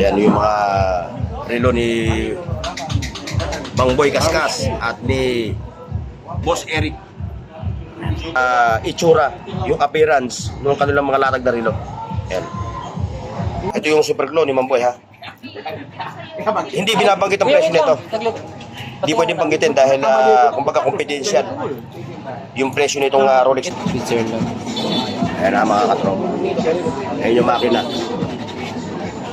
Ayan yung mga relo ni Mang Boy Kaskas at ni Boss Eric. Itsura, yung appearance ng kanilang mga latag na relo. Ayan. Ito yung super glow ni Mang Boy, ha. Hindi binabanggit ang presyo nito. Hindi pwedeng banggitin dahil kumbaga confidential yung presyo nitong Rolex. Ayan na mga katropa. Ayan yung makina.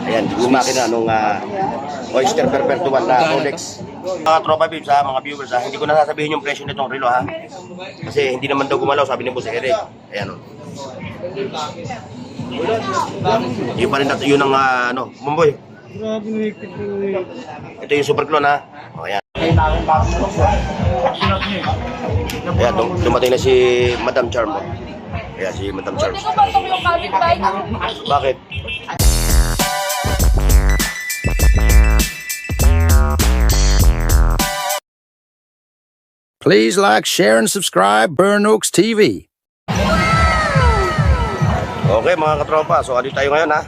Ayan yung makina nung Oyster Perpetual na Rolex. Mga tropa peeps, mga viewers, hindi ko na sasabihin yung presyo nitong relo, ha. Kasi hindi naman daw gumalaw, sabi ni Boss Eric. Ayan o. Yun pa rin natin yun ang Mamboy. Ito yung super clone, ha. O, ayan. Ayan, dumating na si Madam Charm. Ayan, si Madam Charm. Bakit? Please like, share, and subscribe Burn Oaks TV. Okay mga katropa, so andito tayo ngayon, ha,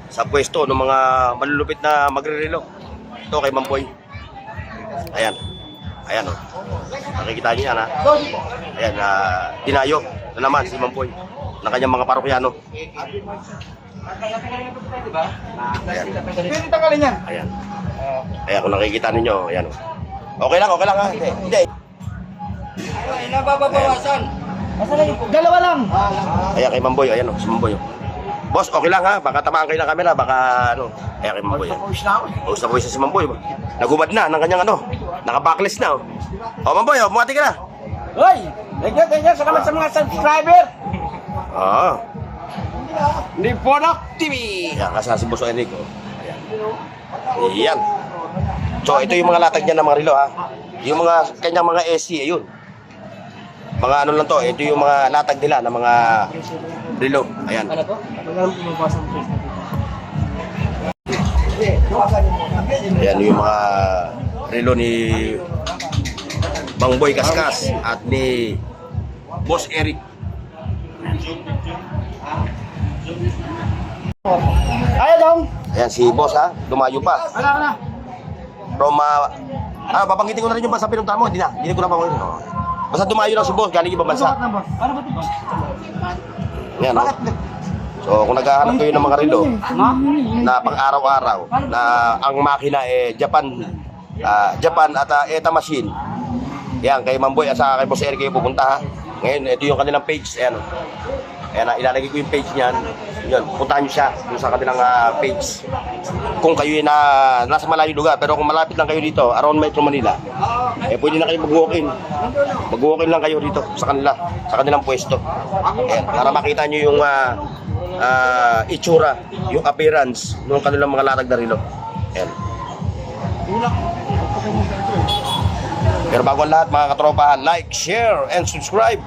sa pwesto ng mga malulupit na magre-relo. Ito kay Mamboy. Ayan. Ayan o. Nakikita niyo yan, ha. Ayan, dinayo na naman si Mamboy ng kanyang mga parokyano. Ayan. Ayan. Ayan, kung nakikita ninyo, ayan o. Okay lang, ha. Hindi. Ay, nababawasan. Dalawa lang. Ayan kay Mamboy, ayan o, si Mamboy. Boss, okay lang, ha. Baka tamaan kayo ng camera, baka Ayan kay Mamboy. Pawis na pawis na si Mamboy. Nagubad na ng kanyang naka-backlist na. O Mamboy, bumati ka na. Hoy, thank you. Salamat sa mga subscriber. Ni Ponak TV. Ayan, kasama si Boss Eric. Ayan. Ayan. So, ito yung mga latag niya ng mga relo, ha. Yung mga kanyang mga SC, ayun. Mga ano lang to, ito yung mga latag nila ng mga relo. Ayan. Ayan yung mga relo ni Mang Boy Kaskas at ni Boss Eric. Ayaw dong. Ayan si Boss, ha, lumayo pa. Wala. From, babanggitin ko na rin yung bansa pinuntahan mo. Hindi ko na papanggitin. Basta dumayo lang si Boss, galing ibang bansa. Ano ba ito? Ayan, no? So, kung naghahanap kayo ng mga relo na pang-araw-araw, na ang makina Japan at ETA machine, yan, kay Mamboy at saka kay Boss Eric kayo pupunta, ha. Ngayon, ito yung kanilang page. Ayan, ayan, ilalagay ko yung page niyan. Yun, puntahan nyo siya yung sa kanilang page. Kung kayo nasa malayong lugar, pero kung malapit lang kayo dito, around Metro Manila, pwede na kayo mag-walk-in. Mag-walk-in lang kayo dito sa kanilang pwesto. Ayan, para makita nyo yung itsura, yung appearance ng kanilang mga latag na relo. Ayan. Pero bago ang lahat, mga katropa, like, share, and subscribe.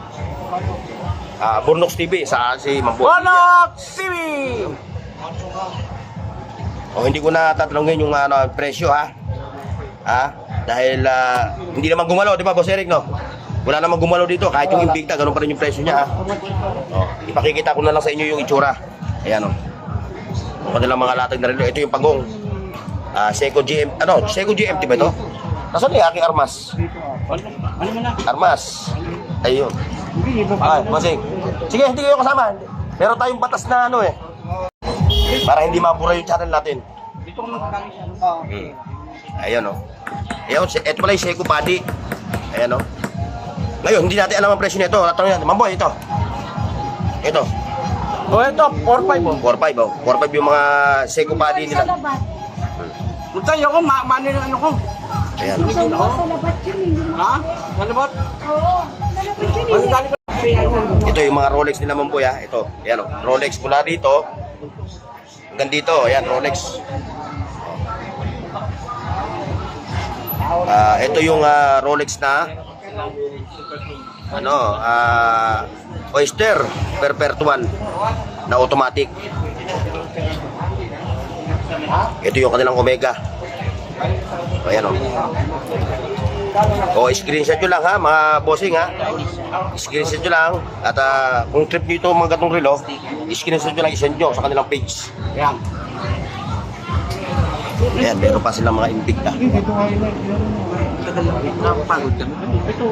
Burn Oaks TV sa si Mamboy. Burn Oaks TV. Hindi ko na tatanungin yung presyo, ha. Dahil hindi naman gumalaw, di ba, Boss Eric, no? Wala naman gumalaw dito, kahit yung Invicta, ganun pa rin yung presyo niya, ha. Ipakikita ko na lang sa inyo yung itsura. Ayan, o. Kanilang mga latag na relo. Ito yung pagong Seiko GMT ba ito? Nasaan yung aking armas? Armas. Ayun. Masing. Sige, hindi kayo kasama. Meron tayong batas na para hindi mabura yung channel natin. Ayan, o. Ayan, ito pala yung Seiko body. Ayan, o. Ngayon, hindi natin alam ang presyo nito. Tanong natin, Mamboy, ito. Ito. Ito, 4-5. 4-5, o. 4-5 yung mga Seiko body nila. Punta yun ko, mano yung ano ko. Ayan. Ha? Nalabot? Oo, nalabot yun. Ito yung mga Rolex nila, Mamboy, ha. Ito. Ayan, o. Rolex mula dito. Hanggang dito. Ayan, Rolex. Ito yung Rolex na Oyster Perpetual na automatic. Ito yung kanilang Omega. Ayan, o. Screenshot nyo lang, ha, mga bossing, ha. Screenshot nyo lang. At kung trip nyo ito mga gatong relo, screenshot nyo lang, isend nyo sa kanilang page. Yan. Ayan, meron pa silang mga Invicta. Napapagod kami. Ito.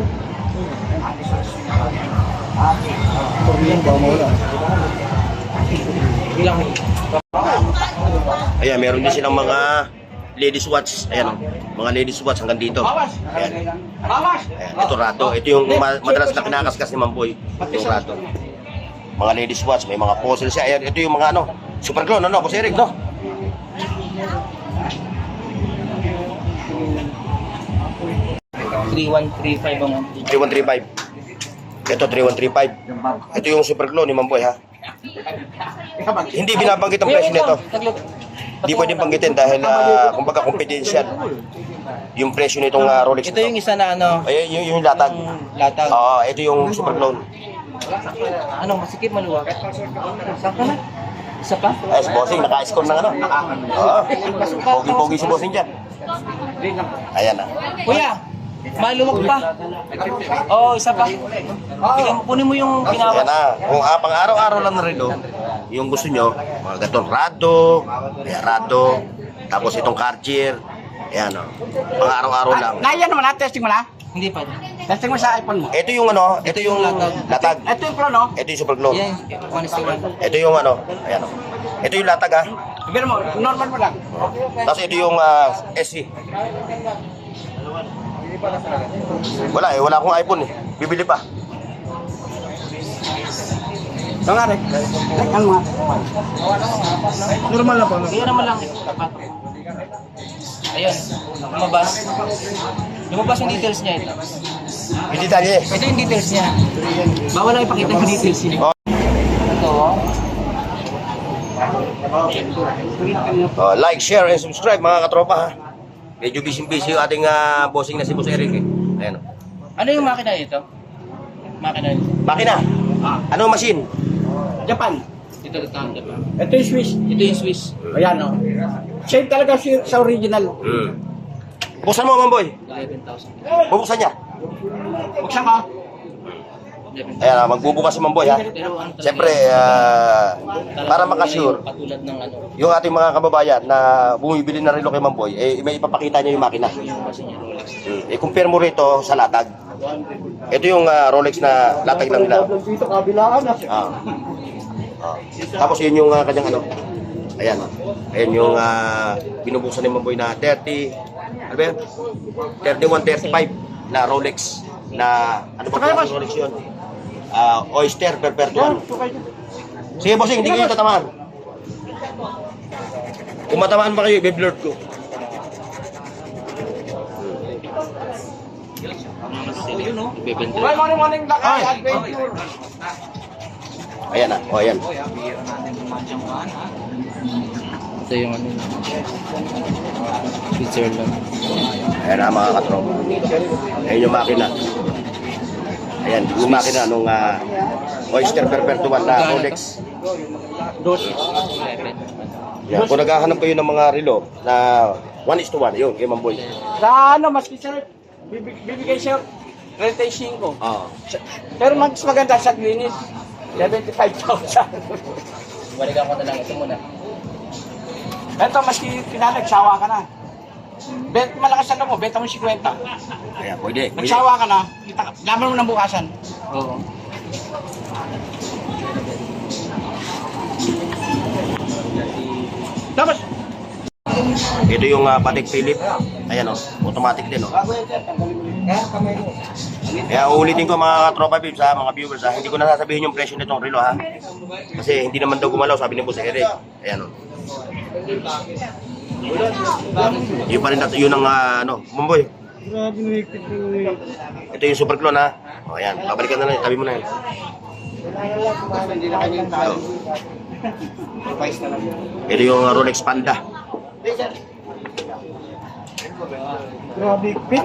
Ayan, meron din silang mga ladies watch. Ayan, mga ladies watch hanggang dito. Ayan. Ayan, ito rato. Ito yung madalas na kinakaskas ni Mamboy. Yung rato. Mga ladies watch, may mga puzzle siya. Ayan, ito yung mga ano, super glue, no, Boss Eric, no? 3135 ang 3135. Ito 3135. Ito yung super glue ni Mamboy, ha? Hindi binabanggit ang presyo nito. Hindi pwedeng banggitin dahil kumbaga confidential yung presyo nitong Rolex. Ito yung isa na ano, Ay, yung latag. latag. Oo, ito yung super glue. Ano, masikip maluwag. Saan ka na? Isa pa? Ay, si Bossing, naka-score ng ano. Oo. Pogi-pogi si Bossing dyan. Ayan na. Kuya, maluwag pa. Oo, isa pa. Kunin mo yung Ayan binawas. na. Kung pang araw-araw lang na rin, yung gusto nyo, mga gatong rado, ayan, rado, tapos itong Cartier, ayan o. Pang araw-araw lang. Naiyan naman na, testing mo na? Hindi pa. Testing mo sa iPhone mo. Ito yung ano, ito yung latag. Ito yung Pro, no? Ito yung super glue. Yan, 1:1. Ito yung ano, ayan o. Ito yung latag, ha. Bigyan mo, normal mo lang. Tapos ito yung SC. Wala eh, wala akong iPhone eh. Bibili pa. Ito nga rin. Ano nga? Normal lang po. Kaya naman lang. Ayun, lumabas. Lumabas yung details niya ito. Hindi tayo eh. Ito yung details niya. Bawal lang ipakita yung details niya. Oh. Ito. Like, share, and subscribe mga katropa, ha. Medyo busy-busy yung ating bossing na si Boss Eric eh. Ayan o. Ano yung makina ito? Makina ito. Makina. Ano machine? Japan. Ito yung Swiss. Ito yung Swiss. Ayan o. Same talaga sa original. Buksan mo, Mamboy. 11,000. Bubuksan niya. Buksan ka. Ayan, magbubukas si Mamboy, ha. Pero ano talaga Siyempre, para makasure, patulad ng ano. yung ating mga kababayan na bumibili na relo kay Mamboy, eh, may ipapakita niya yung makina. Kasi niya Rolex. I-compare mo rito sa latag. Ito yung Rolex na latag lang nila. Dito kabilaan na. Tapos yun yung kanyang ano. Ayan. Ayan yung binubuksan ni Mamboy na 30, ano ba yun? 3135 na Rolex na, ano ba yung Rolex yun? Oyster Perpetual. Sige, bossing, hindi kayo tatamaan. Kung matamaan ba kayo, i-blurred ko. Morning lakay, adventure. Ayan na, o ayan. Ito yung ano. Switzerland. Ayan na mga katropa. Ayan yung makina. Ayan, yung makina nung Oyster Perpetual na Rolex. Yan, kung naghahanap kayo ng mga relo na 1:1, yun, kay Mamboy. Sa ano, maski sir, bibigay siya 35. Pero mas maganda sa Guinness, 75,000. Balikan ko na lang ito muna. Ito, maski pinanagsawa ka na. Malakas na mo, benta mo 50. Ayan, pwede. Nagsawa ka na, laman mo ng bukasan. Oo. Tapos, Ito yung Patek Philippe. Ayan o, automatic din o. Kaya uulitin ko mga tropa peeps ha, mga viewers ha. Hindi ko na sasabihin yung presyo nitong relo ha. Kasi hindi naman daw gumalaw, sabi ni Boss Eric. Ayan o. Yun pa rin natin, yun ang ano, Mamboy. Ito yung super clone ha. O ayan, babalikan na lang, tabi mo na yan. Ito yung Rolex Panda. grabe, pit.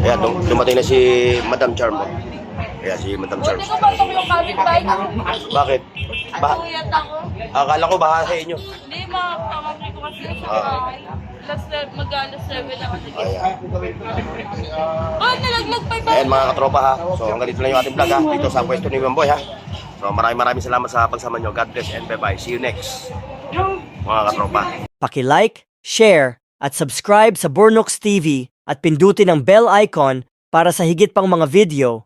Ayan, dumating na si Madam Charmo. Ayan, si Madam Charmo. Hindi ko pasok yung kapitbahay ko. Bakit? Nagpuyat ako. Akala ko baha sa inyo. Hindi, mga pamangkin ko kasi sa bahay. Mag-alas 7 na kasi. Ayan. Nalaglag pa Ayan mga katropa ha. So hanggang dito lang yung ating vlog ha. Dito sa pwesto ni Mamboy ha. So maraming salamat sa pagsama nyo. God bless and bye-bye. See you next. Mga katropa. Paki-like, share, at subscribe sa Burnox TV at pindutin ang bell icon para sa higit pang mga video